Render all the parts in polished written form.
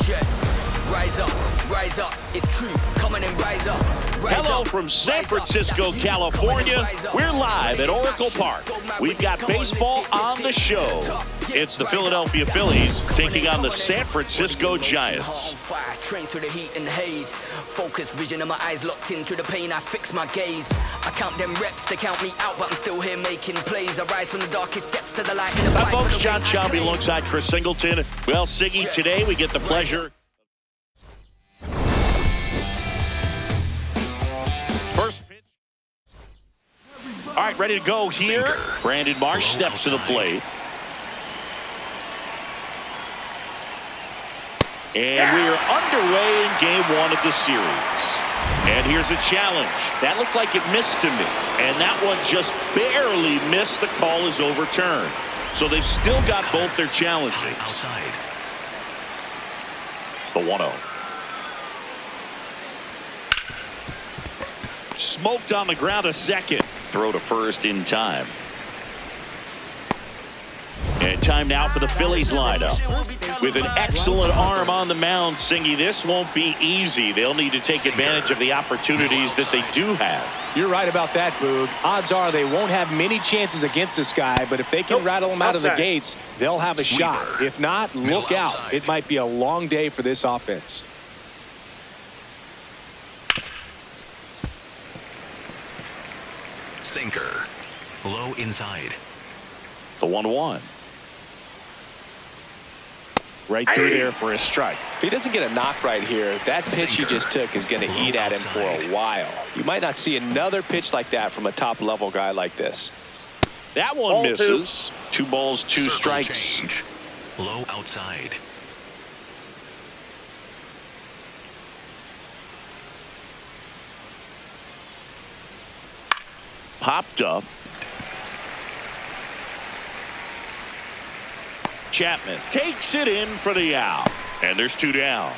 Rise up, it's true. Come on and rise up. Hello from San Francisco, California. We're live at Oracle Park. We've got baseball on the show. It's the Philadelphia Phillies taking on the San Francisco Giants. Train through the heat and haze. Focus vision of my eyes locked in through the pain. I fix my gaze. I count them reps, they count me out, but I'm still here making plays. I rise from the darkest depths to the light. Hi folks, John Chomby alongside Chris Singleton. Well, Siggy, today we get the pleasure. First pitch. All right, ready to go here. Brandon Marsh steps to the plate. And we are underway in game one of the series. And here's a challenge. That looked like it missed to me. And that one just barely missed. The call is overturned. So they've still got both their challenges. Outside. The 1-0. Smoked on the ground a second. Throw to first in time. And time now for the Phillies lineup. With an excellent arm on the mound, Singy, this won't be easy. They'll need to take advantage of the opportunities that they do have. You're right about that, Boog. Odds are they won't have many chances against this guy, but if they can rattle him out of the gates, they'll have a shot. If not, look out. It might be a long day for this offense. Sinker. Low inside. The 1-1. Right through there for a strike. If he doesn't get a knock right here, that pitch he just took is going to eat at him for a while. You might not see another pitch like that from a top-level guy like this. That one misses. 2 balls, 2 strikes. Change. Low outside. Popped up. Chapman takes it in for the out. And there's 2 down.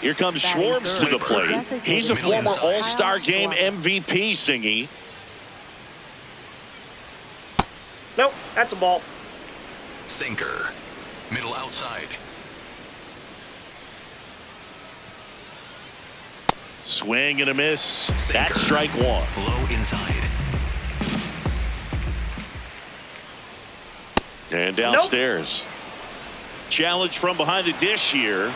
Here comes Schwartz to the plate. He's a former All-Star Game MVP, Singy. Nope, that's a ball. Sinker. Middle outside. Swing and a miss. Sinker. That's strike 1. Low inside. And downstairs. Challenge from behind the dish here.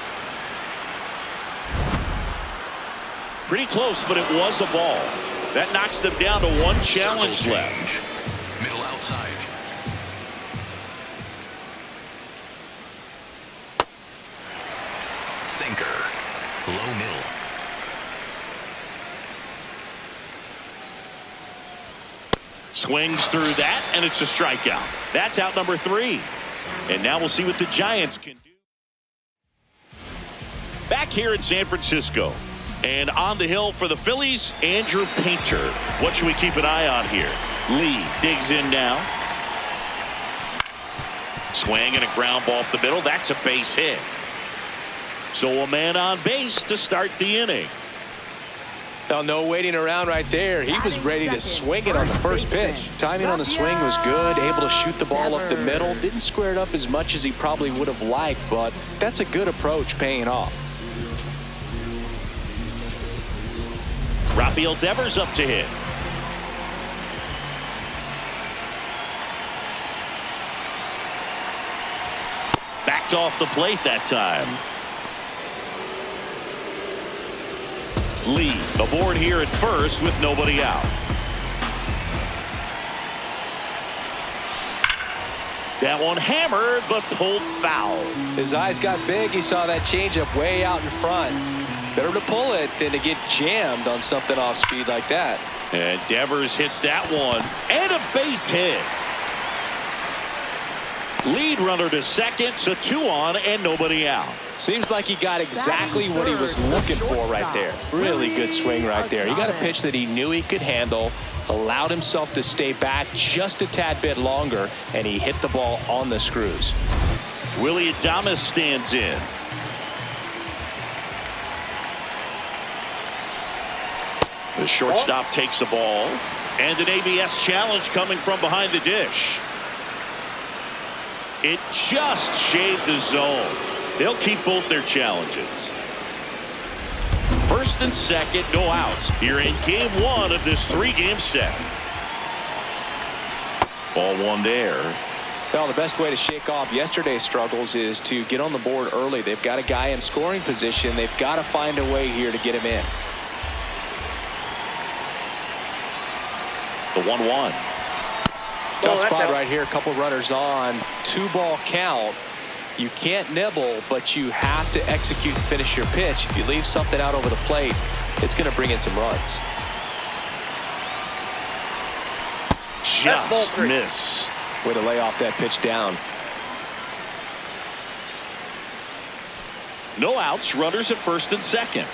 Pretty close, but it was a ball. That knocks them down to 1 challenge left. Middle outside. Sinker. Low middle. Swings through that, and it's a strikeout. That's out number 3. And now we'll see what the Giants can do. Back here in San Francisco. And on the hill for the Phillies, Andrew Painter. What should we keep an eye on here? Lee digs in now. Swing and a ground ball up the middle. That's a base hit. So a man on base to start the inning. Well, no waiting around right there. He was ready to swing it on the first pitch. Timing on the swing was good, able to shoot the ball up the middle. Didn't square it up as much as he probably would have liked, but that's a good approach paying off. Rafael Devers up to hit. Backed off the plate that time. Lee aboard here at first with nobody out. That one hammered but pulled foul. His eyes got big. He saw that changeup way out in front. Better to pull it than to get jammed on something off speed like that. And Devers hits that one. And a base hit. Lead runner to second, so 2 on and nobody out. Seems like he got exactly what he was looking for right there. Really good swing right there. He got a pitch that he knew he could handle, allowed himself to stay back just a tad bit longer, and he hit the ball on the screws. Willie Adames stands in. The shortstop takes the ball, and an ABS challenge coming from behind the dish. It just shaved the zone. They'll keep both their challenges. First and second, no outs. Here in game one of this 3-game set. Ball one there. Well, the best way to shake off yesterday's struggles is to get on the board early. They've got a guy in scoring position. They've got to find a way here to get him in. The 1-1. Tough spot right here. A couple runners on. 2-ball count. You can't nibble, but you have to execute and finish your pitch. If you leave something out over the plate, it's going to bring in some runs. Just missed. Way to lay off that pitch down. No outs. Runners at first and second.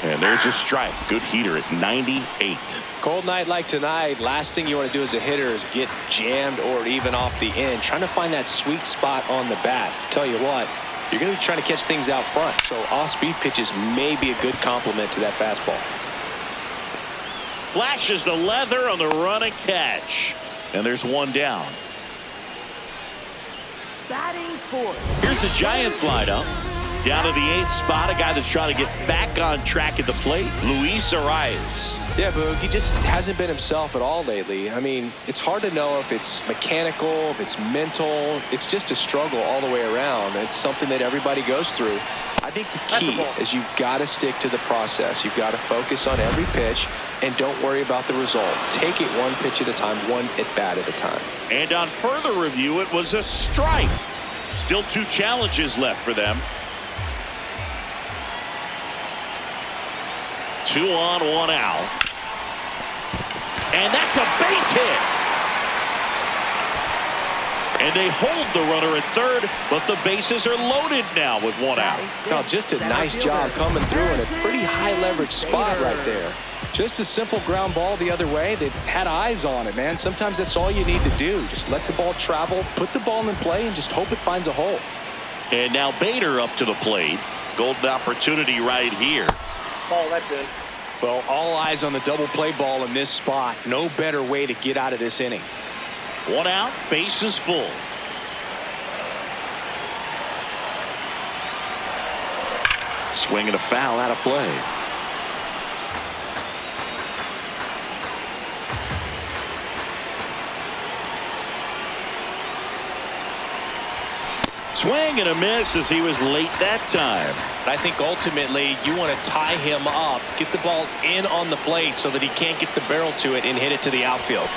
And there's a strike. Good heater at 98. Cold night like tonight, last thing you want to do as a hitter is get jammed or even off the end. Trying to find that sweet spot on the bat. Tell you what, you're going to be trying to catch things out front. So off-speed pitches may be a good complement to that fastball. Flashes the leather on the run and catch. And there's one down. Batting fourth. Here's the Giants lineup. Down to the 8th spot, a guy that's trying to get back on track at the plate, Luis Arias. Yeah, Boog, he just hasn't been himself at all lately. I mean, it's hard to know if it's mechanical, if it's mental. It's just a struggle all the way around. It's something that everybody goes through. I think the key is you've got to stick to the process. You've got to focus on every pitch and don't worry about the result. Take it one pitch at a time, one at-bat at a time. And on further review, it was a strike. Still 2 challenges left for them. 2 on, 1 out. And that's a base hit. And they hold the runner at third, but the bases are loaded now with 1 out. Now, just a nice job coming through in a pretty high leverage spot right there. Just a simple ground ball the other way. They've had eyes on it, man. Sometimes that's all you need to do. Just let the ball travel, put the ball in play, and just hope it finds a hole. And now Bader up to the plate. Golden opportunity right here. Ball, that's good. Well, all eyes on the double play ball in this spot. No better way to get out of this inning. 1 out, bases full. Swing and a foul out of play. Swing and a miss as he was late that time. I think ultimately you want to tie him up, get the ball in on the plate so that he can't get the barrel to it and hit it to the outfield.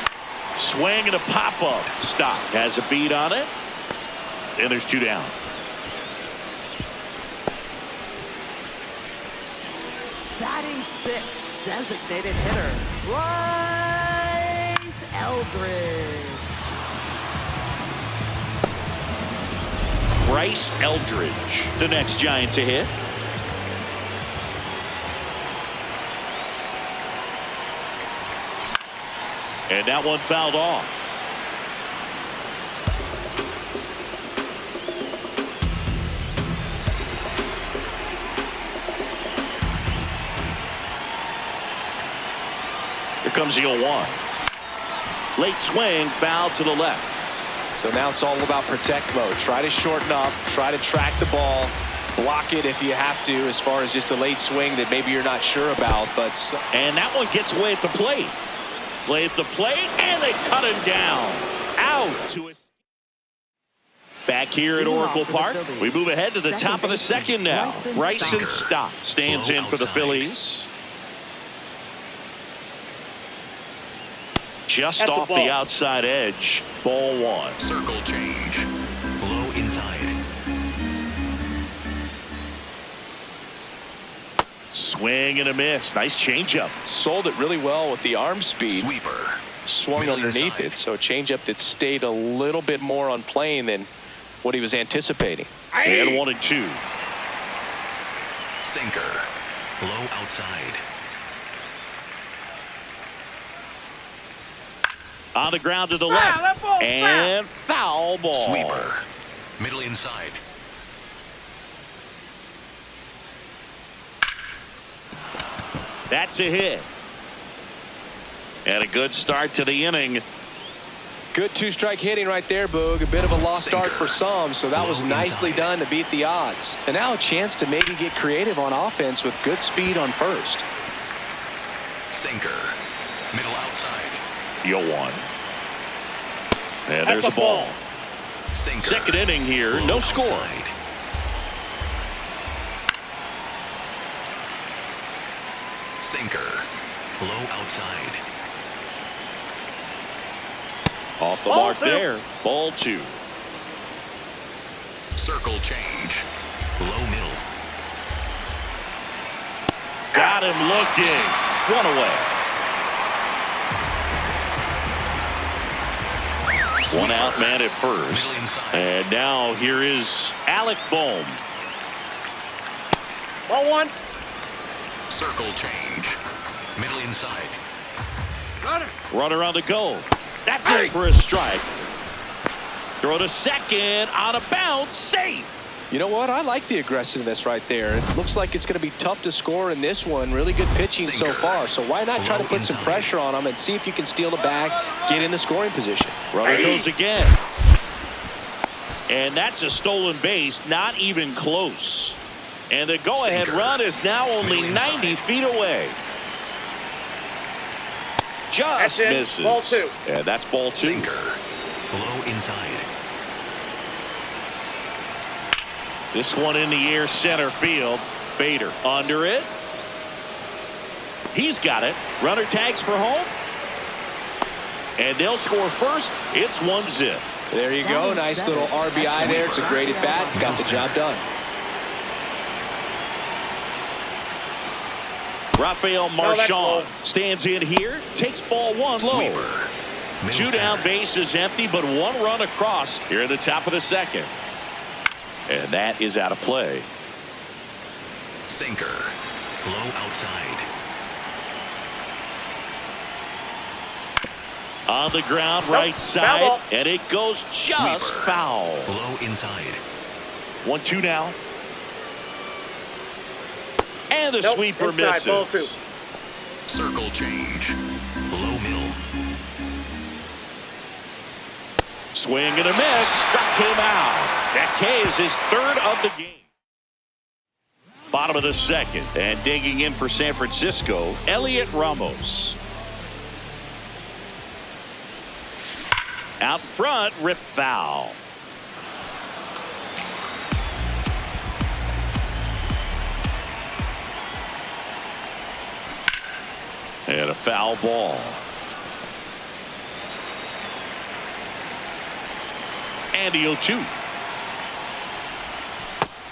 Swing and a pop-up. Stop. Has a beat on it. And there's 2 down. Batting sixth, designated hitter, Bryce Eldridge. Bryce Eldridge, the next Giant to hit. And that one fouled off. Here comes the 0-1. Late swing, foul to the left. So now it's all about protect mode. Try to shorten up, try to track the ball, block it if you have to, as far as just a late swing that maybe you're not sure about. And that one gets away at the plate. Play at the plate, and they cut him down. Out to it. Back here at Oracle Park, we move ahead to the top of the second now. Bryson Stott stands in for the Phillies. Just off the outside edge. Ball 1. Circle change. Low inside. Swing and a miss. Nice changeup. Sold it really well with the arm speed. Sweeper. Swung Middle underneath inside. it. So a changeup that stayed a little bit more on plane than what he was anticipating. And 1 and 2. Sinker. Low outside. On the ground to the left. And foul ball. Sweeper. Middle inside. That's a hit. And a good start to the inning. Good two-strike hitting right there, Boog. A bit of a lost start for some, so that was nicely done to beat the odds. And now a chance to maybe get creative on offense with good speed on first. Sinker. Middle outside. 0-1. And there's a ball. Sinker. Second inning here, no score. Outside. Sinker. Low outside. Off the Ball mark two. there. Ball 2. Circle change. Low middle. Got him looking. 1 away. 1 out, man at first. Middle inside. And now here is Alec Bohm. Ball 1. Circle change. Middle inside. Runner on the go. That's in for a strike. Throw to second. Out of bounds. Safe. You know what? I like the aggressiveness right there. It looks like it's going to be tough to score in this one. Really good pitching so Sinker. far. So why not try to Low put some inside. pressure on him and see if you can steal the bag, get in the scoring position. Runner goes again. And that's a stolen base. Not even close. And the go-ahead Sinker. run is now only Middle 90 inside. feet away. Just That's it. misses. Ball 2. And that's ball 2. Sinker. Low inside. This one in the air, center field. Bader under it. He's got it. Runner tags for home. And they'll score first. It's 1-0. There you go. Nice little RBI there. It's a great at-bat. Got the job done. Rafael that's low. Marchand stands in here. Takes ball 1 low. Sweeper. Middle 2 down, center. base is empty, but 1 run across here at the top of the second. And that is out of play. Sinker. Low outside. On the ground, right foul side, ball. and it goes just Sweeper. foul. Low inside. 1-2 now. And the Nope, sweeper inside, ball misses. 2. Circle change. Low middle. Swing and a miss. Struck him out. That K is his 3rd of the game. Bottom of the second. And digging in for San Francisco, Elliot Ramos. Out front, rip foul. And a foul ball. And the 0-2.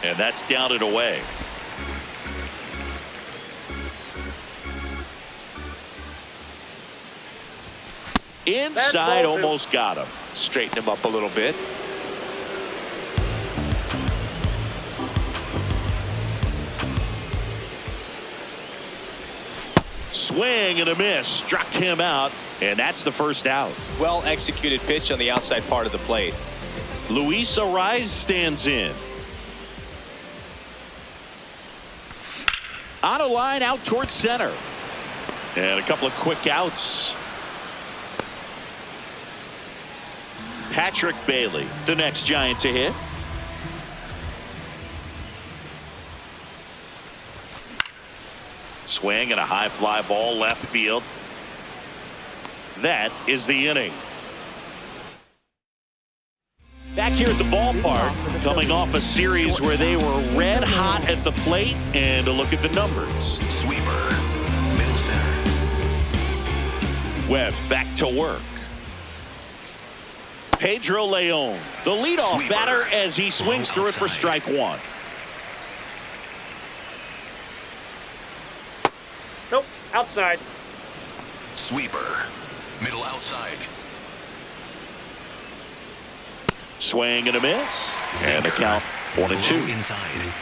And that's down and away. Inside, ball 2. almost got him. Straighten him up a little bit. Swing and a miss. Struck him out. And that's the first out. Well executed pitch on the outside part of the plate. Luis Ariz stands in. On a line out towards center. And a couple of quick outs. Patrick Bailey, the next Giant to hit. Swing and a high fly ball left field. That is the inning. Back here at the ballpark, coming off a series where they were red hot at the plate, and a look at the numbers. Sweeper. Middle center. Webb back to work. Pedro Leon, the leadoff Sweeper. batter, as he swings through it for outside. strike 1. Nope. Outside. Sweeper. Middle outside. Swing and a miss. And the Sinker. count 1-2. Low inside.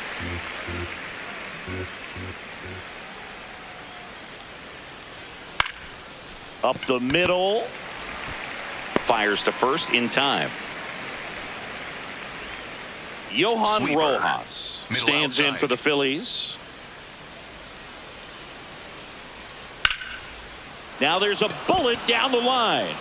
Up the middle. Fires to first in time. Johan Sweeper. Rojas Middle stands in outside. for the Phillies. Now there's a bullet down the line.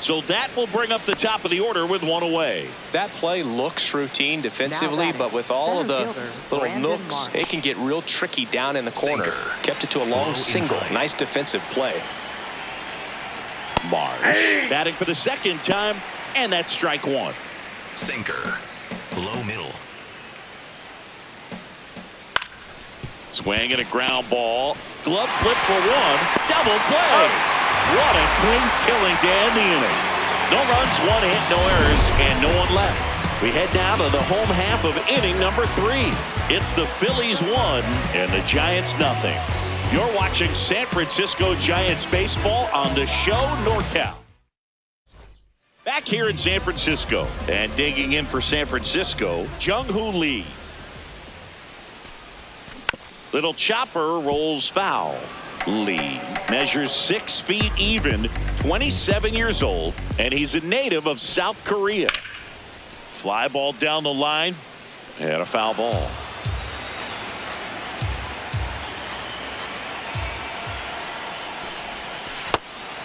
So that will bring up the top of the order with one away. That play looks routine defensively, but with all of the little nooks, it can get real tricky down in the corner. Sinker. Kept it to a long single. Inside. Nice defensive play. Marsh batting for the second time, and that's strike one. Sinker. Low middle. Swing and a ground ball. Glove flip for one. Double play. What a clean killing to end the inning. No runs, one hit, no errors, and no one left. We head now to the home half of inning number 3. It's the Phillies 1 and the Giants nothing. You're watching San Francisco Giants baseball on the show NorCal. Back here in San Francisco, and digging in for San Francisco, Jung-Hoo Lee. Little chopper rolls foul. Lee measures 6 feet even, 27 years old, and he's a native of South Korea. Fly ball down the line, and a foul ball.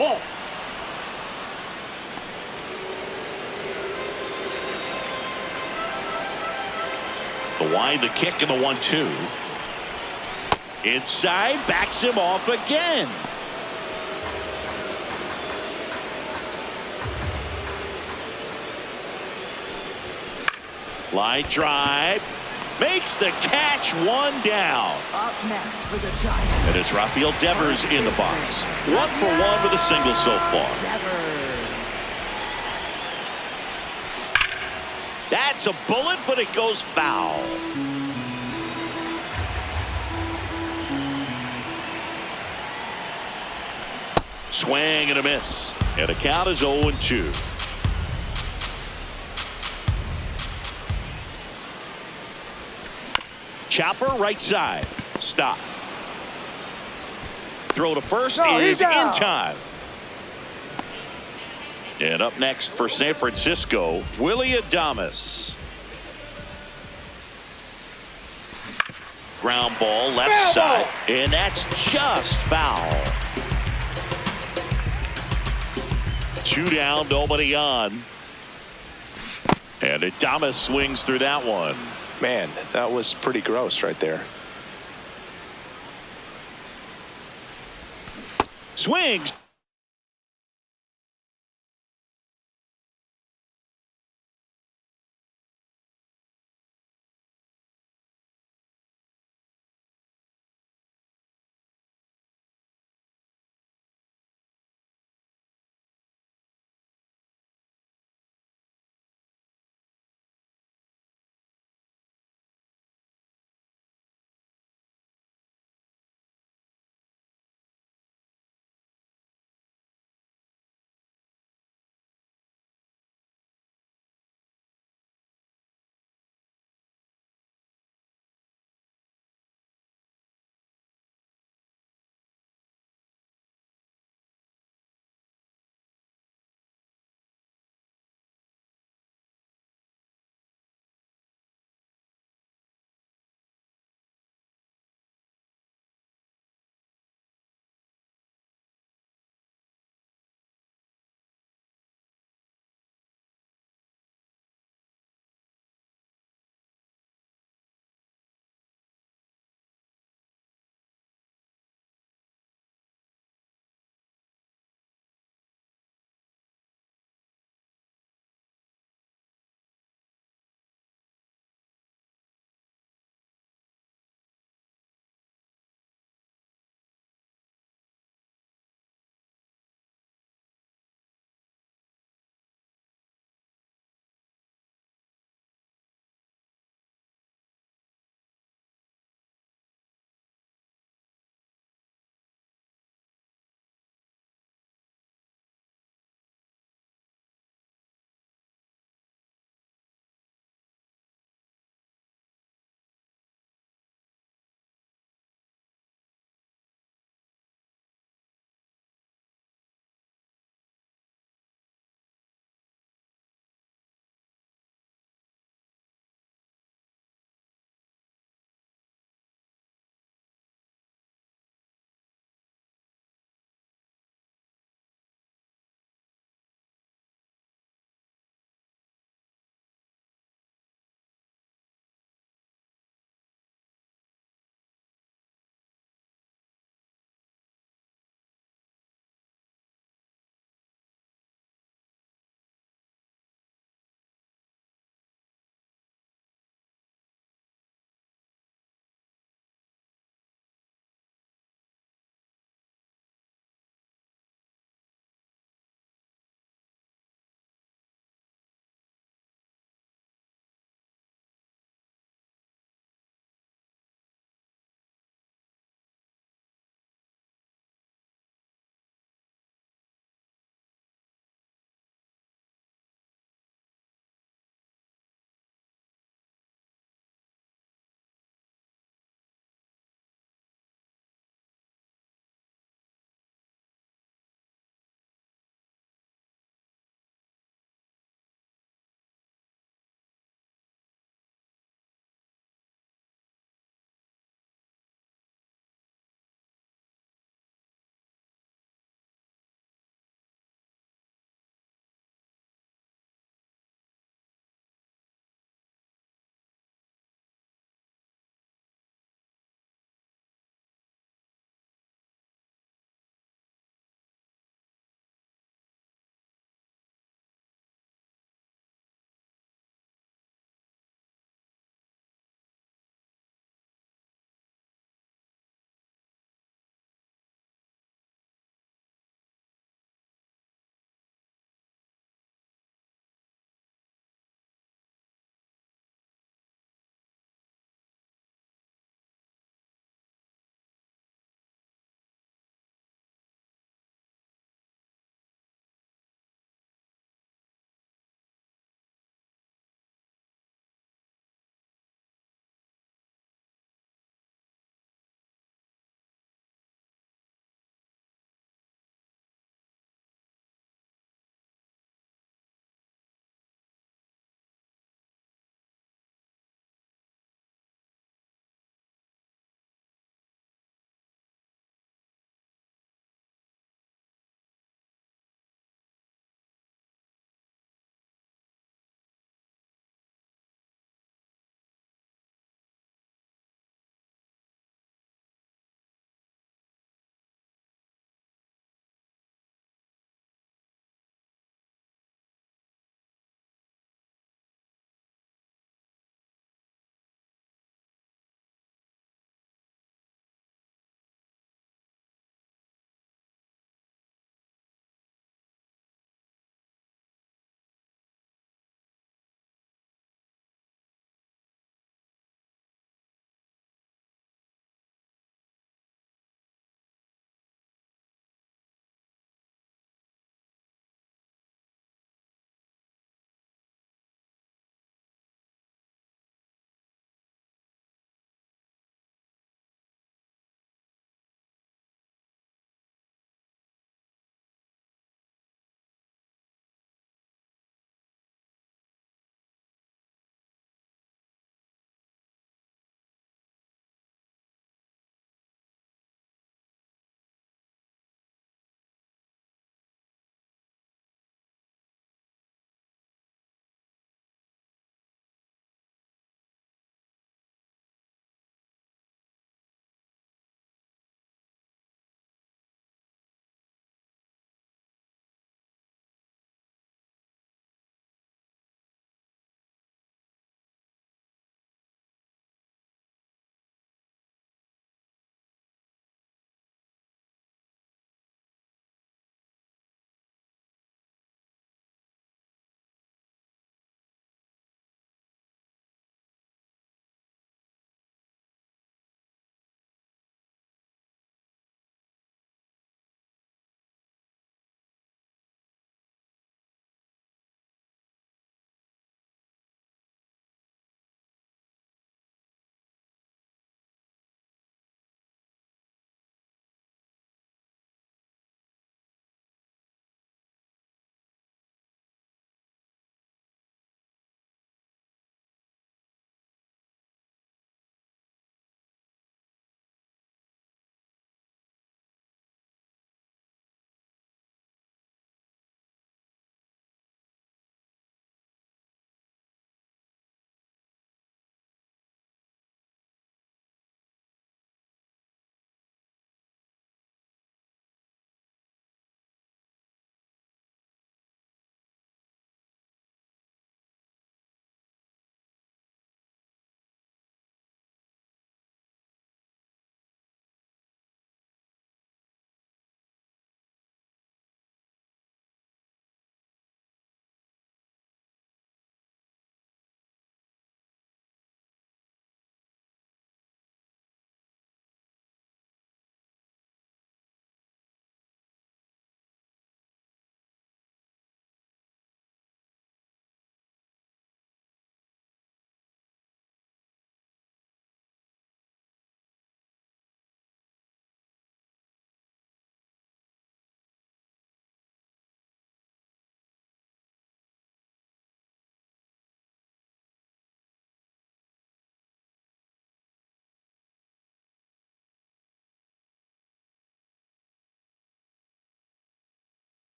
Ball. The wind, the kick, and the 1-2. Inside, backs him off again. Line drive. Makes the catch, one down. Up next for the Giants. And it's Rafael Devers in the box. 1 for 1 with a single so far. Devers. That's a bullet, but it goes foul. Swing and a miss. And the count is 0-2. Chopper right side. Stop. Throw to first is in time. And up next for San Francisco, Willie Adames. Ground ball left side. And that's just foul. 2 down, nobody on. And Adames swings through that one. Man, that was pretty gross right there. Swings.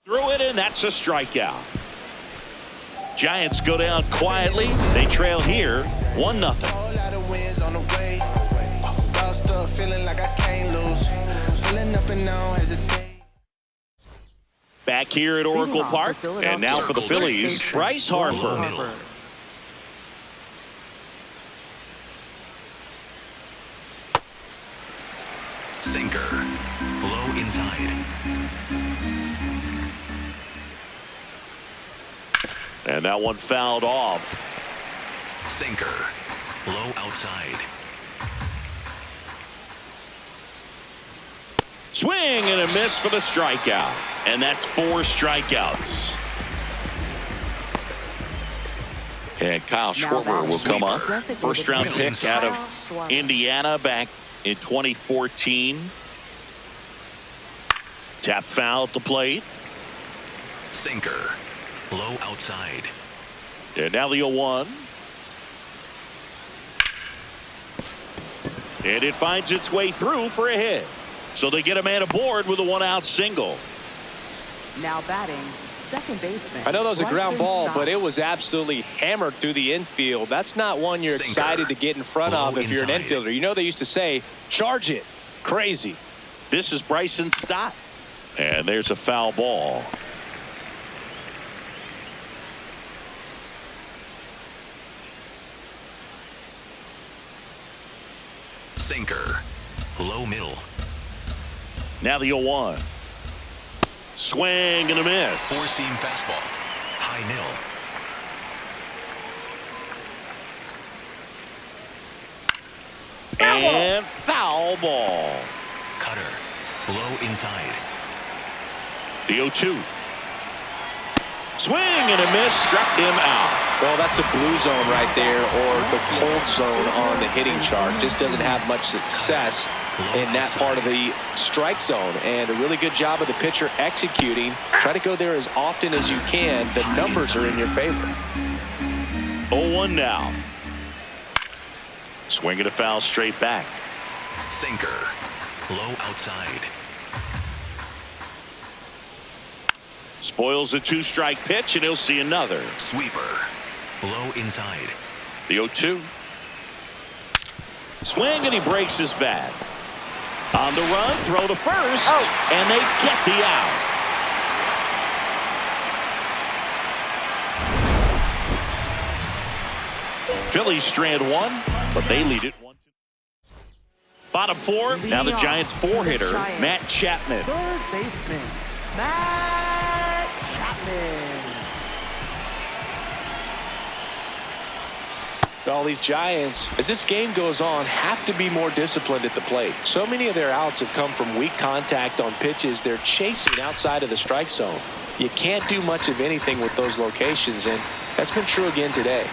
Threw it in. That's a strikeout. Giants go down quietly. They trail here 1-0. Back here at Oracle Park. And now for the Phillies, Bryce Harper. Sinker. Low inside. And that one fouled off. Sinker. Low outside. Swing and a miss for the strikeout. And that's 4 strikeouts. And Kyle Schwarber will come up. First round pick out of Indiana back in 2014. Tap foul at the plate. Sinker. Low outside. And now the 0-1. And it finds its way through for a hit. So they get a man aboard with a 1-out single. Now batting, second baseman. I know that was a ground ball, Bryson but it was absolutely hammered through the infield. That's not one you're Sinker. excited to get in front Low of if you're an inside. infielder. You know they used to say, charge it. Crazy. This is Bryson's stop. And there's a foul ball. Sinker. Low middle. Now the 0-1. Swing and a miss. Four-seam fastball. High middle. And foul ball. Cutter. Low inside. The 0-2. Swing and a miss. Struck him out. Well, that's a blue zone right there, or the cold zone on the hitting chart. Just doesn't have much success in that part of the strike zone. And a really good job of the pitcher executing. Try to go there as often as you can. The numbers are in your favor. 0-1 now. Swing and a foul straight back. Sinker. Low outside. Spoils the 2-strike pitch, and he'll see another. Sweeper. Low inside. The 0-2. Swing, and he breaks his bat. On the run, throw to first, and they get the out. Phillies strand 1, but they lead it 1-2. Bottom 4, now the Giants' 4-hitter, Matt Chapman. Third baseman, Matt Chapman. All these Giants, as this game goes on, have to be more disciplined at the plate. So many of their outs have come from weak contact on pitches they're chasing outside of the strike zone. You can't do much of anything with those locations, and that's been true again today.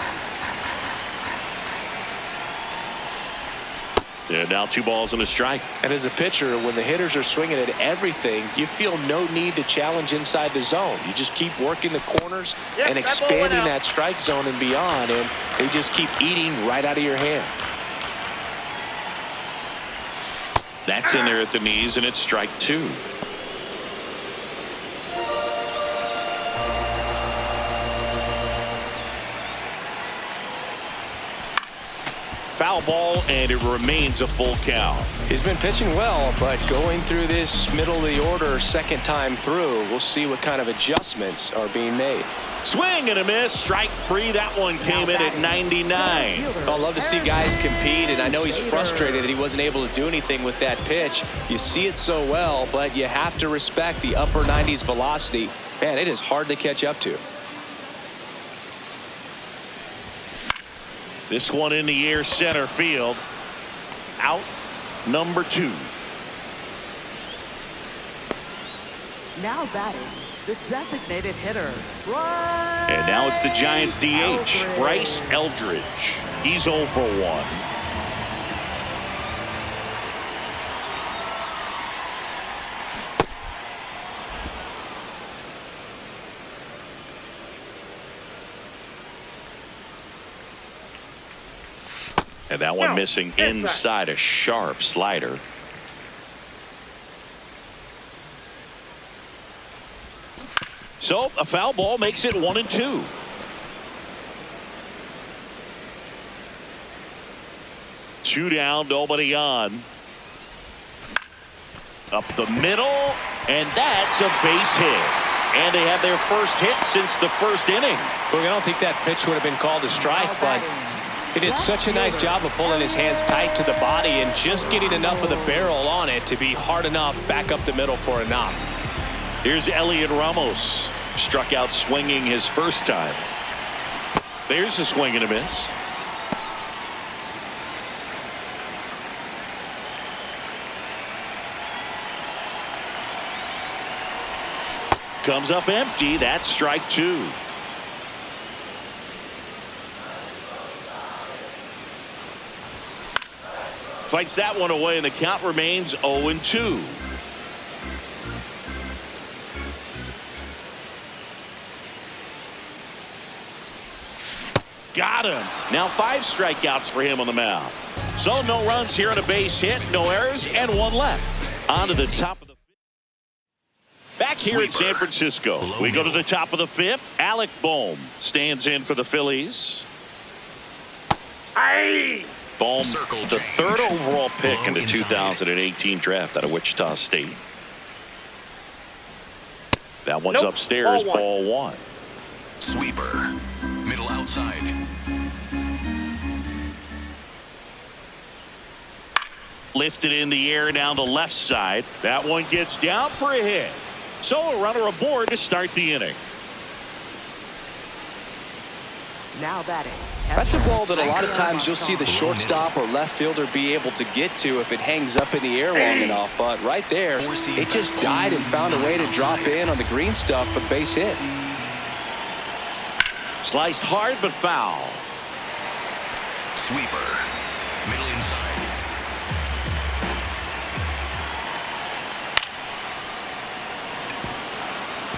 And now 2 balls and a strike. And as a pitcher, when the hitters are swinging at everything, you feel no need to challenge inside the zone. You just keep working the corners and expanding that strike zone and beyond, and they just keep eating right out of your hand. That's in there at the knees, and it's strike 2. Foul ball, and it remains a full count. He's been pitching well, but going through this middle of the order second time through, we'll see what kind of adjustments are being made. Swing and a miss. Strike 3. That one came in at 99. I love to see guys compete, and I know he's frustrated that he wasn't able to do anything with that pitch. You see it so well, but you have to respect the upper 90s velocity. Man, it is hard to catch up to. This one in the air, center field. Out number 2. Now batting, the designated hitter, And now it's the Giants DH, Bryce Eldridge. He's 0 for 1. And that one missing inside, a sharp slider. So a foul ball makes it 1-2. Two down, nobody on. Up the middle, and that's a base hit. And they have their first hit since the first inning. Look, I don't think that pitch would have been called a strike, but he did such a nice job of pulling his hands tight to the body and just getting enough of the barrel on it to be hard enough back up the middle for a knock. Here's Elliot Ramos. Struck out swinging his first time. There's a swing and a miss. Comes up empty. That's strike two. Fights that one away, and the count remains 0-2. Got him. Now 5 strikeouts for him on the mound. So no runs here on a base hit, no errors, and 1 left. On to the top of the back here in San Francisco. We go to the top of the 5th. Alec Bohm stands in for the Phillies. Bohm, the 3rd overall pick in the 2018 draft out of Wichita State. That one's upstairs, ball 1. Sweeper. Middle outside. Lifted in the air down the left side. That one gets down for a hit. So a runner aboard to start the inning. Now batting. That's a ball that a lot of times you'll see the shortstop or left fielder be able to get to if it hangs up in the air long enough. But right there, it just died and found a way to drop in on the green stuff for the base hit. Sliced hard but foul. Sweeper. Middle inside.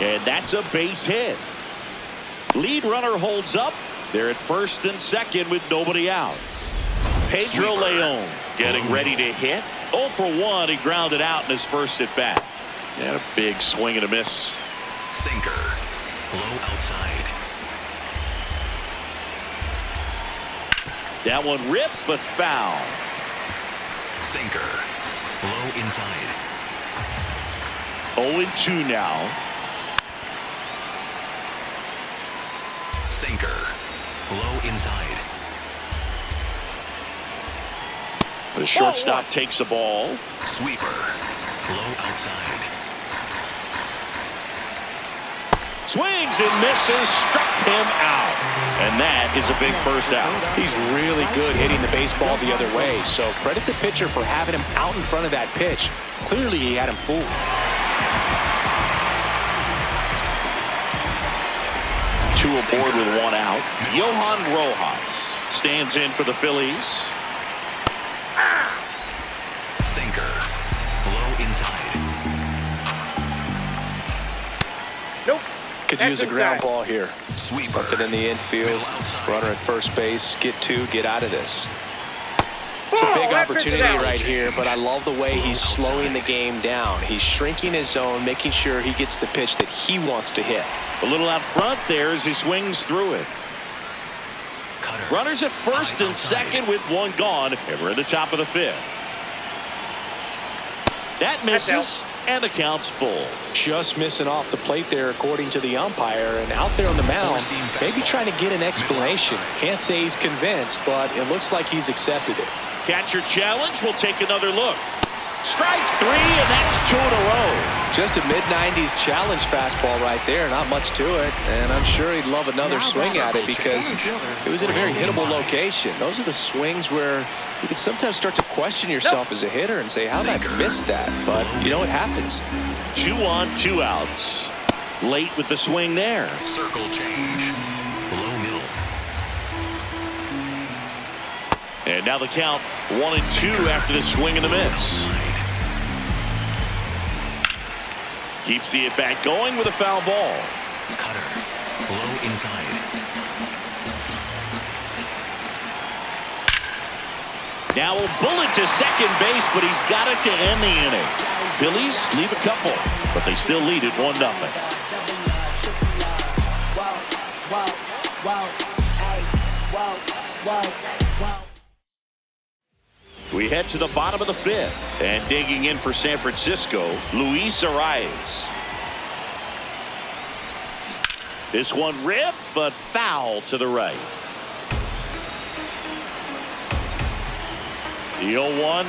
And that's a base hit. Lead runner holds up. They're at first and second with nobody out. Pedro Leon getting ready to hit. 0 for 1. He grounded out in his first at bat. And a big swing and a miss. Sinker. Low outside. That one ripped but foul. Sinker. Low inside. 0-2 now. Sinker. Low inside. The shortstop takes the ball. Sweeper. Low outside. Swings and misses. Struck him out. And that is a big first out. He's really good hitting the baseball the other way. So credit the pitcher for having him out in front of that pitch. Clearly he had him fooled. Two aboard with 1 out. Johan Rojas stands in for the Phillies. Sinker. Low inside. Nope. Could use a ground ball here. Sweeper. Something in the infield. Runner at first base. Get 2. Get out of this. It's a big opportunity right here, but I love the way he's slowing the game down. He's shrinking his zone, making sure he gets the pitch that he wants to hit. A little out front there as he swings through it. Cutter. Runners at first and second with 1 gone. And we're in the top of the 5th. That misses, and the count's full. Just missing off the plate there, according to the umpire, and out there on the mound, maybe trying to get an explanation. Can't say he's convinced, but it looks like he's accepted it. Catcher challenge. We'll take another look. Strike 3, and that's 2 in a row. Just a mid-90s challenge fastball right there. Not much to it, and I'm sure he'd love another swing at it because it was in a very hittable location. Those are the swings where you can sometimes start to question yourself as a hitter and say, how did I miss that? But, you know, it happens. 2 on, 2 outs. Late with the swing there. Circle change. Low middle. And now the count 1-2 after the swing and the miss. Keeps the at-bat going with a foul ball. Cutter. Low inside. Now a bullet to second base, but he's got it to end the inning. Phillies leave a couple, but they still lead it 1-0. We head to the bottom of the fifth, and digging in for San Francisco, Luis Arias. This one ripped, but foul to the right. The 0-1.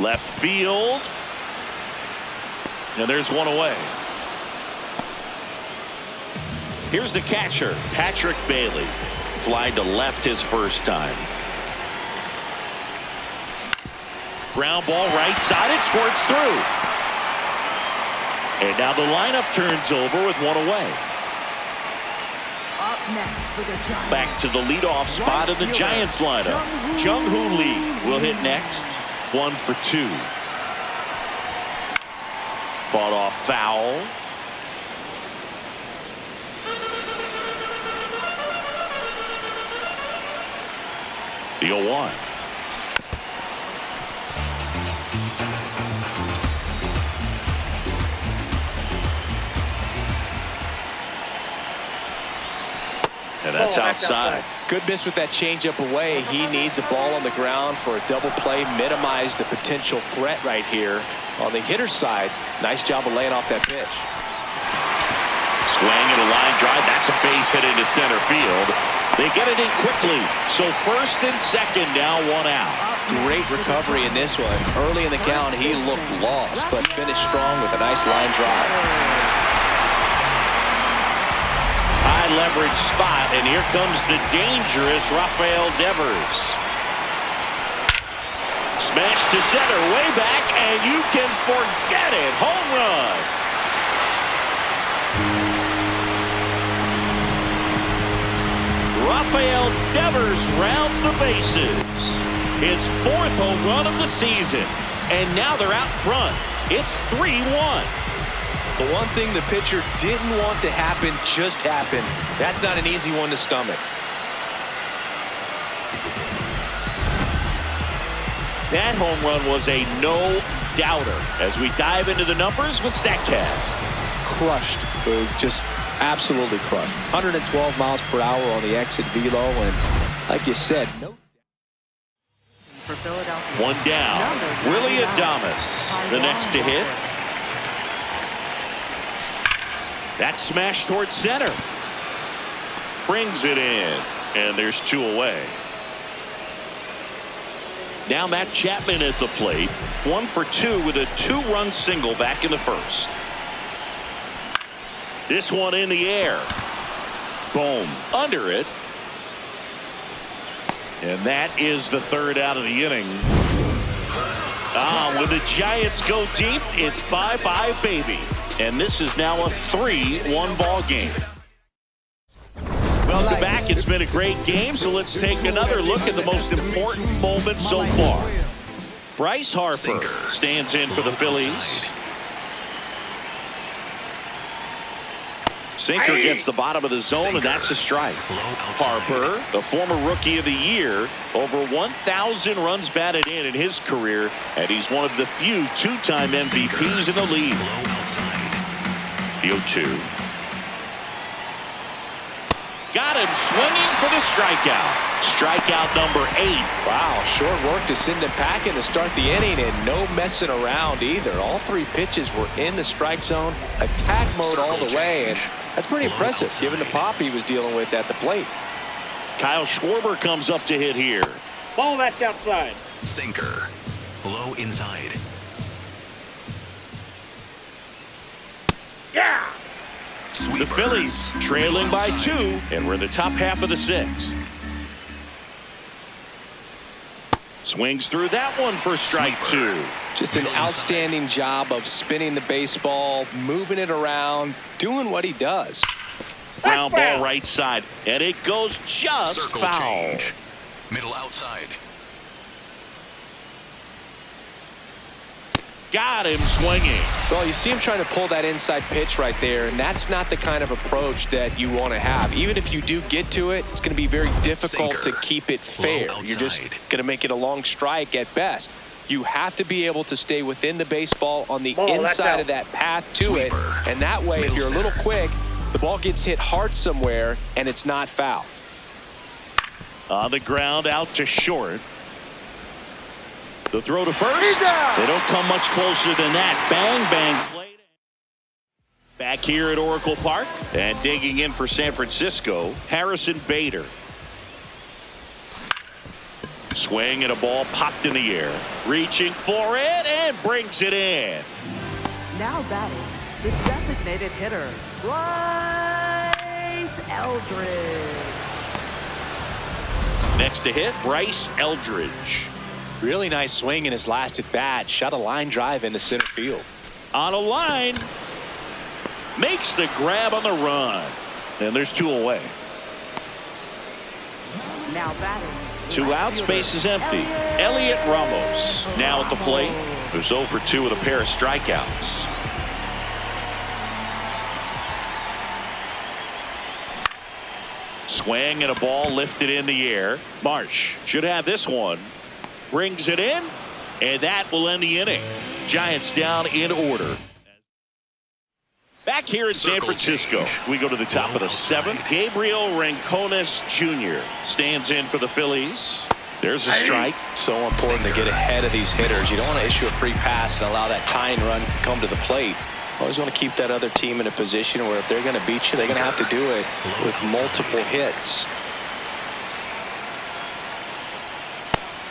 Left field. And there's one away. Here's the catcher, Patrick Bailey. Fly to left his first time. Ground ball right side. It squirts through. And now the lineup turns over with one away. Up next for the Giants. Back to the leadoff spot in the Giants lineup. Jung-Hoo Lee will hit next. 1 for 2. Fought off foul. The 0-1. And that's outside. Good miss with that changeup away. He needs a ball on the ground for a double play. Minimize the potential threat right here. On the hitter's side, nice job of laying off that pitch. Swing and a line drive. That's a base hit into center field. They get it in quickly. So first and second, now one out. Great recovery in this one. Early in the count, he looked lost, but finished strong with a nice line drive. High leverage spot, and here comes the dangerous Rafael Devers. Smash to center, way back, and you can forget it. Home run. Rafael Devers rounds the bases. His 4th home run of the season. And now they're out front. It's 3-1. The one thing the pitcher didn't want to happen just happened. That's not an easy one to stomach. That home run was a no-doubter. As we dive into the numbers with StatCast. Crushed, Boog. Just absolutely crushed. 112 miles per hour on the exit velo, and like you said, no. For Philadelphia. One down. Willie Adames, the next to hit. That smash towards center. Brings it in, and there's 2 away. Now Matt Chapman at the plate. 1 for 2 with a 2-run single back in the first. This one in the air. Boom. Under it. And that is the 3rd out of the inning. When the Giants go deep, it's bye-bye, baby. And this is now a 3-1 ball game. Welcome back. It's been a great game, so let's take another look at the most important moment so far. Bryce Harper stands in for the Phillies. Sinker gets the bottom of the zone, and that's a strike. Harper, the former Rookie of the Year, over 1,000 runs batted in his career, and he's one of the few 2-time MVPs in the league. The 0-2. Got him swinging for the strikeout. Strikeout number 8. Wow, short work to send him packing to start the inning, and no messing around either. All 3 pitches were in the strike zone, attack mode all the way, and that's pretty impressive given the pop he was dealing with at the plate. Kyle Schwarber comes up to hit here. Ball, that's outside. Sinker. Low inside. Yeah. The Phillies trailing by 2, and we're in the top half of the 6th. Swings through that one for strike 2. Just an outstanding job of spinning the baseball, moving it around, doing what he does. Ground ball right side, and it goes just Circle foul. change. Middle outside. Got him swinging. Well, you see him trying to pull that inside pitch right there, and that's not the kind of approach that you want to have. Even if you do get to it, it's going to be very difficult to keep it fair. You're just going to make it a long strike at best. You have to be able to stay within the baseball on the Ball, that's inside out. of that path to Sweeper. it. And that way, if Middle you're a little center. quick, the ball gets hit hard somewhere and it's not foul. On the ground, out to short. The throw to first. They don't come much closer than that. Bang, bang. Play. Back here at Oracle Park. And digging in for San Francisco, Harrison Bader. Swing and a ball popped in the air. Reaching for it and brings it in. Now batting the designated hitter, Bryce Eldridge. Next to hit, Bryce Eldridge. Really nice swing in his last at bat. Shot a line drive into center field. On a line. Makes the grab on the run. And there's 2 away. Now batting. Two out, space is empty. Elliot Ramos now at the plate. Who's 0 for 2 with a pair of strikeouts. Swing and a ball lifted in the air. Marsh should have this one. Brings it in, and that will end the inning. Giants down in order. Back here in San Francisco, we go to the top of the 7th. Gabriel Rincones Jr. stands in for the Phillies. There's a strike. So important to get ahead of these hitters. You don't want to issue a free pass and allow that tying run to come to the plate. Always want to keep that other team in a position where if they're going to beat you, they're going to have to do it with multiple hits.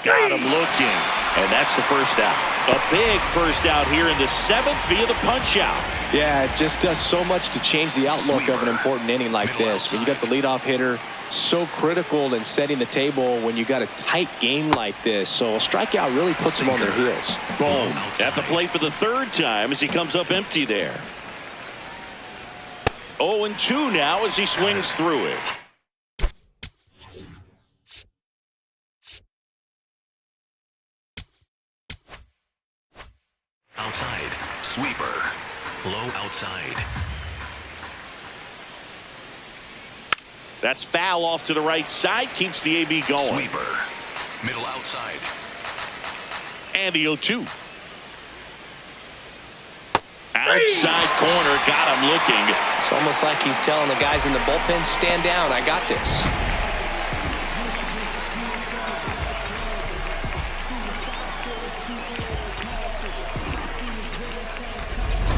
Got him looking, and that's the first out. A big first out here in the 7th via the punch out. Yeah, it just does so much to change the outlook of an important inning like this. When you got the leadoff hitter, so critical in setting the table when you got a tight game like this. So a strikeout really puts them on their heels. Boom. At the plate for the 3rd time as he comes up empty there. 0-2 now as he swings through it. Outside. Sweeper. Low outside. That's foul off to the right side. Keeps the AB going. Sweeper. Middle outside. And the 0-2. Outside corner. Got him looking. It's almost like he's telling the guys in the bullpen, stand down, I got this.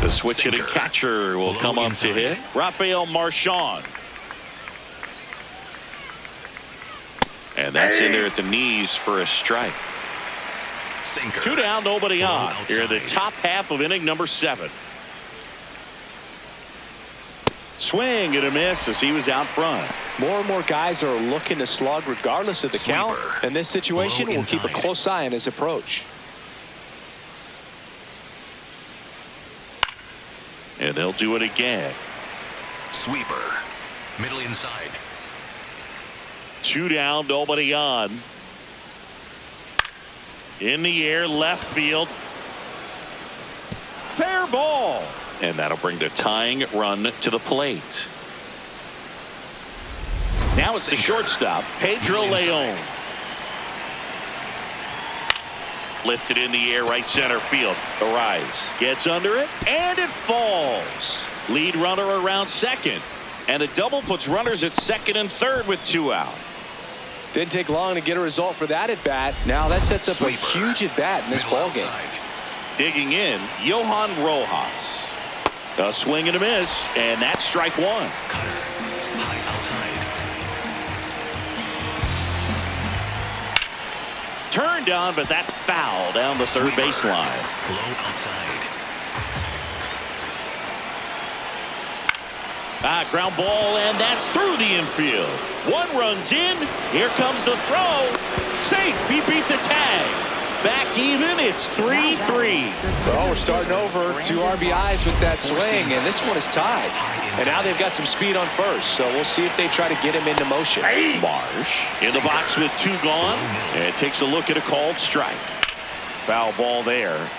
The switch hitting Sinker. catcher will Low come up inside. to hit. Rafael Marchand. And that's in there at the knees for a strike. Sinker. 2 down, nobody Low on. Here in the outside. top half of inning number 7. Swing and a miss as he was out front. More and more guys are looking to slug regardless of the count. Sweeper. In this situation, Low we'll keep a inside. close eye on his approach. And they'll do it again. Sweeper. Middle inside. 2 down, nobody on. In the air, left field. Fair ball. And that'll bring the tying run to the plate. Now it's the shortstop, Pedro Middle inside. Leon. Lifted in the air, right center field. Arise gets under it, and it falls. Lead runner around second. And a double puts runners at second and third with 2 out. Didn't take long to get a result for that at bat. Now that sets up Sweeper. a huge at bat in this Middle ball game. outside. Digging in, Johan Rojas. A swing and a miss, and that's strike 1. Cutter. High outside. Turned on, but that's foul down the third Sweeper. baseline. Low outside. Ground ball, and that's through the infield. 1 runs in. Here comes the throw. Safe. He beat the tag. Back even. It's 3-3. Well, we're starting over. 2 RBIs with that swing, and this one is tied. And now they've got some speed on first, so we'll see if they try to get him into motion. Marsh in the box with 2 gone, and takes a look at a called strike. Foul ball there.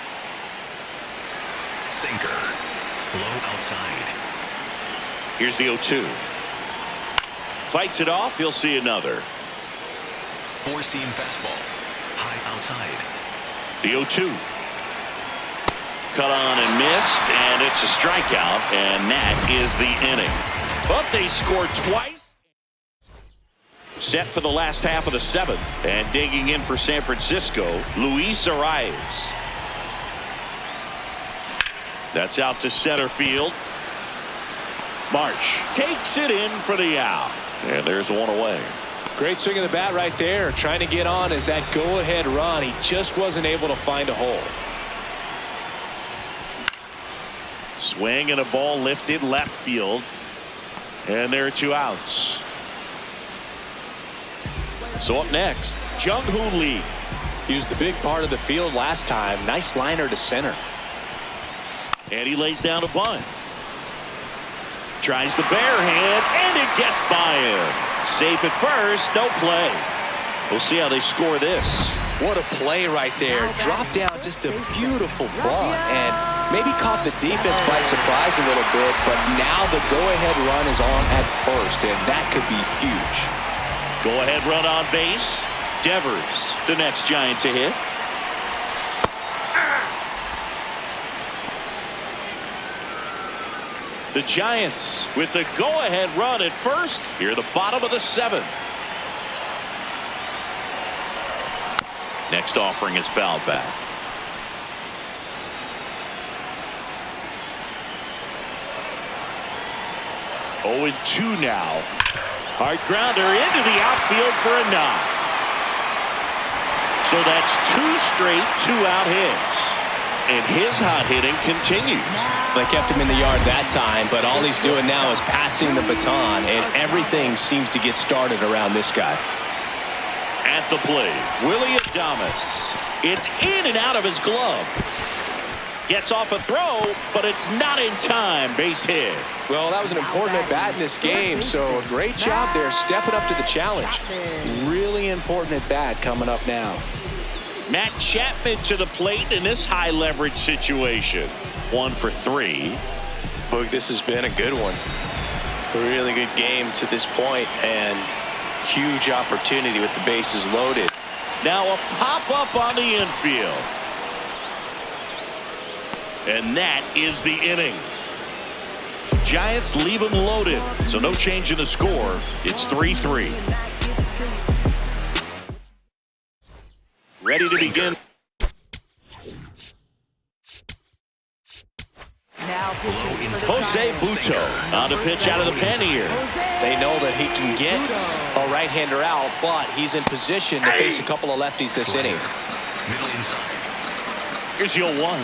Sinker. Low outside. Here's the 0-2. Fights it off. He'll see another. 4-seam fastball. High outside. The 0-2. Cut on and missed, and it's a strikeout, and that is the inning. But they scored twice. Set for the last half of the 7th, and digging in for San Francisco, Luis Arias. That's out to center field. Marsh takes it in for the out, and there's one away. Great swing of the bat right there, trying to get on as that go-ahead run. He just wasn't able to find a hole. Swing and a ball lifted left field, and there are 2 outs. So up next, Jung-Hoo Lee. He was the big part of the field last time. Nice liner to center. And he lays down a bunt. Tries the bare hand, and it gets by him. Safe at first, no play. We'll see how they score this. What a play right there. Dropped down just a beautiful bunt, and maybe caught the defense by surprise a little bit, but now the go-ahead run is on at first, and that could be huge. Go-ahead run on base. Devers, the next Giant to hit. The Giants with the go-ahead run at first here at the bottom of the 7th. Next offering is fouled back. Oh, 2 now. Hard grounder into the outfield for a knock. So that's 2 straight 2-out hits. And his hot hitting continues. They kept him in the yard that time, but all he's doing now is passing the baton, and everything seems to get started around this guy. At the plate, Willie Adames. It's in and out of his glove. Gets off a throw, but it's not in time. Base hit. Well, that was an important at-bat in this game, so a great job there stepping up to the challenge. Really important at-bat coming up now. Matt Chapman to the plate in this high-leverage situation. 1 for 3. Boog, this has been a good one. A really good game to this point, and huge opportunity with the bases loaded. Now a pop-up on the infield. And that is the inning. Giants leave them loaded, so no change in the score. It's 3-3. Ready to begin. Now pitching for the Jose Giants. Buto on the pitch out of the pen here. They know that he can get a right-hander out, but he's in position to face a couple of lefties this inning. Middle inside. Here's your 1.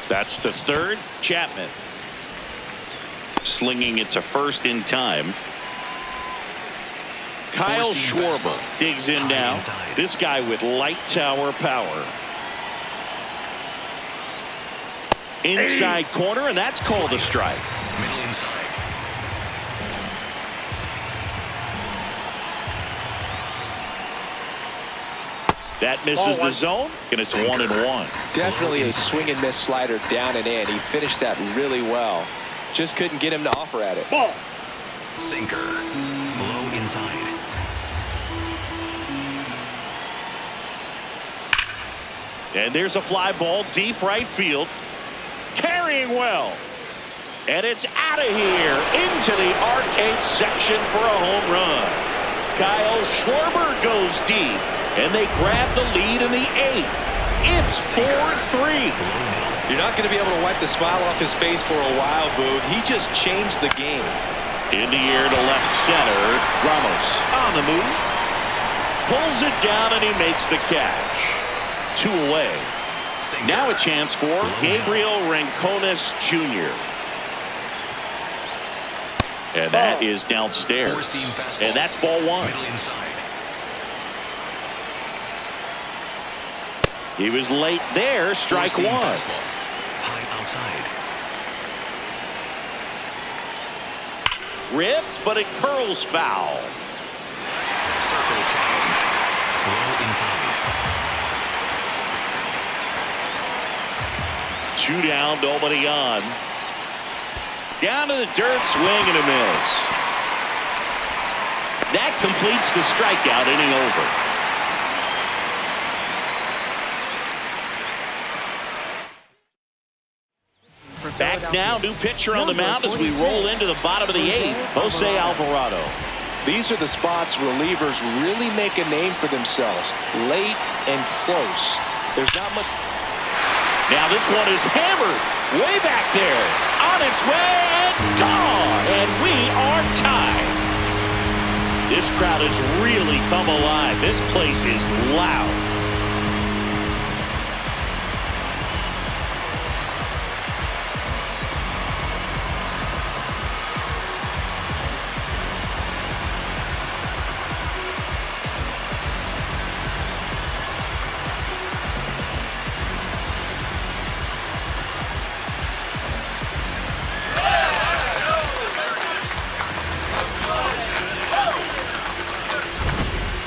That's to third. Chapman slinging it to first in time. Kyle Schwarber digs in now. This guy with light tower power. Inside corner, and that's called a strike. Middle inside. That misses the zone, and it's 1-1. Definitely a swing and miss slider down and in. He finished that really well. Just couldn't get him to offer at it. Ball. Sinker. Low inside. And there's a fly ball deep right field. Carrying well. And it's out of here into the arcade section for a home run. Kyle Schwarber goes deep, and they grab the lead in the 8th. It's 4-3. You're not going to be able to wipe the smile off his face for a while, Boog. He just changed the game. In the air to left center. Ramos on the move. Pulls it down, and he makes the catch. 2 away. Now a chance for Gabriel Rincones Jr. And that is downstairs. And that's ball 1. Middle inside. He was late there. Strike 1. High outside. Ripped, but it curls foul. Circle change. Low inside. 2 down, nobody on. Down to the dirt, swing and a miss. That completes the strikeout, inning over. Now, new pitcher on the mound as we roll into the bottom of the 8th, Jose Alvarado. These are the spots relievers really make a name for themselves. Late and close. There's not much. Now this one is hammered way back there. On its way and gone. And we are tied. This crowd has really come alive. This place is loud.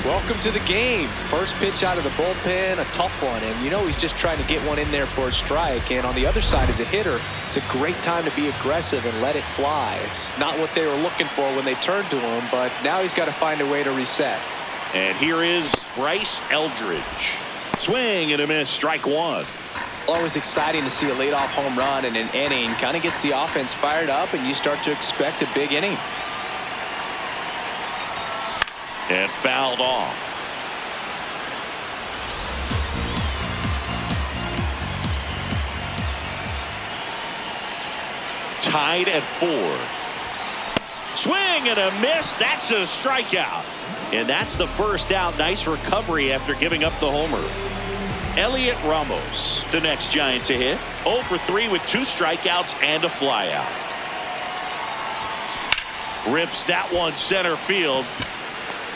Welcome to the game. First pitch out of the bullpen, a tough one, and you know he's just trying to get one in there for a strike. And on the other side, as a hitter, it's a great time to be aggressive and let it fly. It's not what they were looking for when they turned to him, but now he's got to find a way to reset. And here is Bryce Eldridge. Swing and a miss, strike one. Always exciting to see a leadoff home run in an inning. Kind of gets the offense fired up, and you start to expect a big inning. And fouled off. Tied at 4. Swing and a miss. That's a strikeout. And that's the first out. Nice recovery after giving up the homer. Elliot Ramos, the next Giant to hit. 0 for 3 with 2 strikeouts and a flyout. Rips that one center field.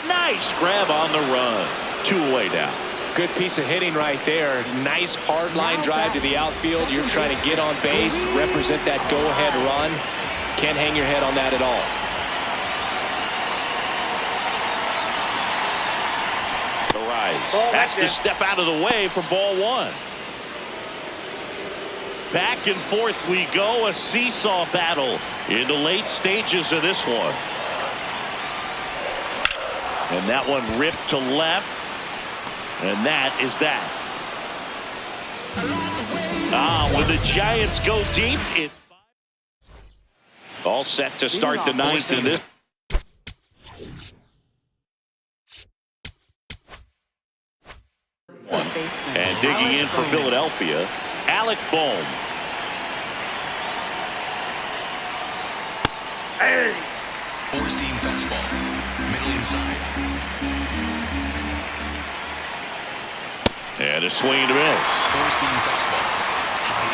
Nice grab on the run. 2 away now. Good piece of hitting right there. Nice hard line drive to the outfield. You're trying to get on base, represent that go-ahead run. Can't hang your head on that at all. The rise. That's to step out of the way for ball 1. Back and forth we go. A seesaw battle in the late stages of this one. And that one ripped to left. And that is that. When the Giants go deep, it's all set to start the 9th in this. And digging in for Philadelphia, Alec Bohm. Four-seam fastball. Middle inside. And a swing and a miss. Four-seam fastball. High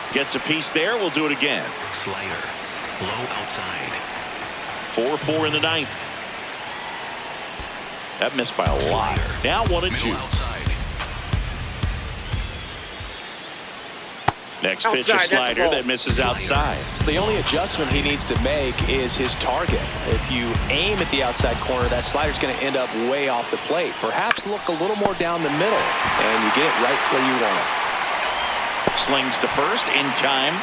inside. Gets a piece there. We'll do it again. Slider. Low outside. 4-4 in the 9th. That missed by a lot. Now 1-2. Outside. Next pitch, a slider that misses outside. The only adjustment he needs to make is his target. If you aim at the outside corner, that slider's going to end up way off the plate. Perhaps look a little more down the middle, and you get it right where you want it. Slings to first in time.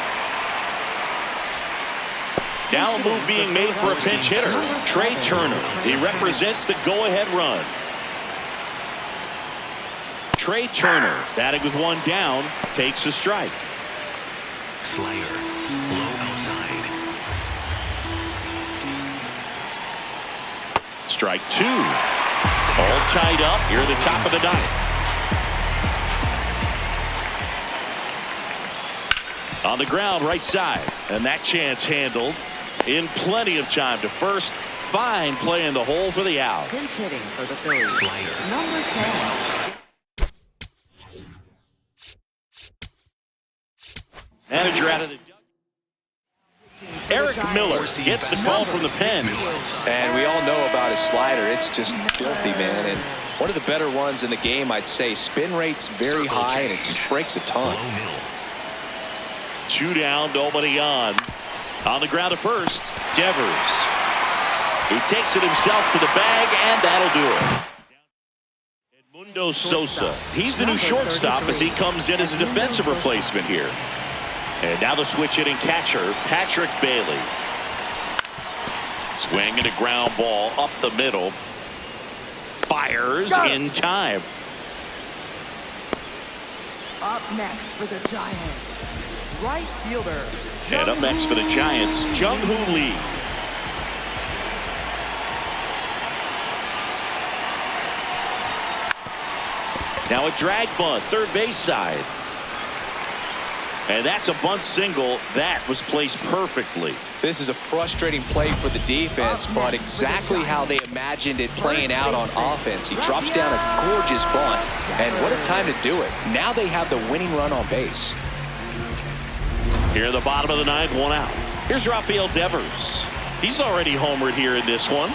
Now a move being made for a pinch hitter, Trey Turner. He represents the go-ahead run. Trey Turner, batting with 1 down, takes a strike. Slider. Low outside. Strike 2. All tied up here at the top of the 9th. On the ground, right side. And that chance handled in plenty of time to first. Fine play in the hole for the out. Pinch hitting for the Phillies. Slider. Number 10. Manager out of the Eric Miller gets the call from the pen. And we all know about his slider. It's just filthy, man. And one of the better ones in the game, I'd say. Spin rate's very high, and it just breaks a ton. Low middle. 2 down, nobody on. On the ground at first, Devers. He takes it himself to the bag, and that'll do it. Edmundo Sosa. He's the new shortstop as he comes in as a defensive replacement here. And now the switch hitting catcher, Patrick Bailey. Swing and a ground ball up the middle. fires in time. Up next for the Giants, right fielder. And up next for the Giants, Jung-Hoo Lee. Now a drag bunt, third base side. And that's a bunt single. That was placed perfectly. This is a frustrating play for the defense, but exactly how they imagined it playing out on offense. He drops down a gorgeous bunt, and what a time to do it. Now they have the winning run on base. Here in the bottom of the ninth, one out. Here's Rafael Devers. He's already homered here in this one.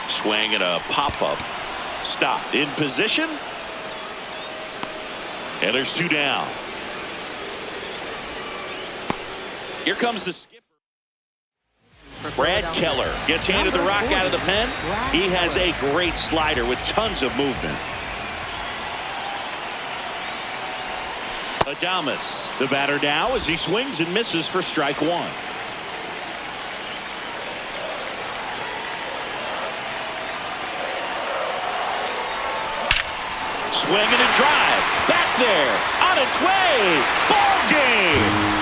Swing and a pop-up. Stop. In position. And there's two down. Here comes the skipper. Brad Keller gets handed the rock out of the pen. He has a great slider with tons of movement. Adames, the batter now as he swings and misses for strike one. Swing and a drive. Back there. On its way. Ball game.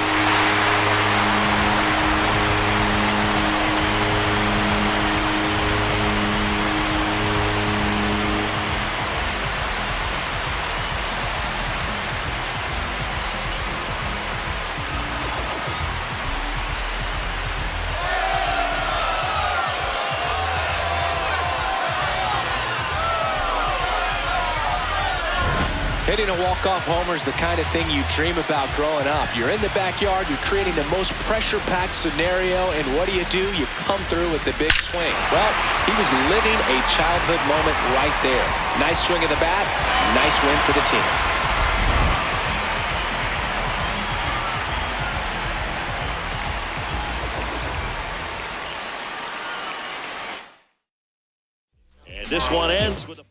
Hitting a walk-off homer is the kind of thing you dream about growing up. You're in the backyard, you're creating the most pressure-packed scenario, and what do? You come through with the big swing. Well, he was living a childhood moment right there. Nice swing of the bat, nice win for the team. And this one ends with a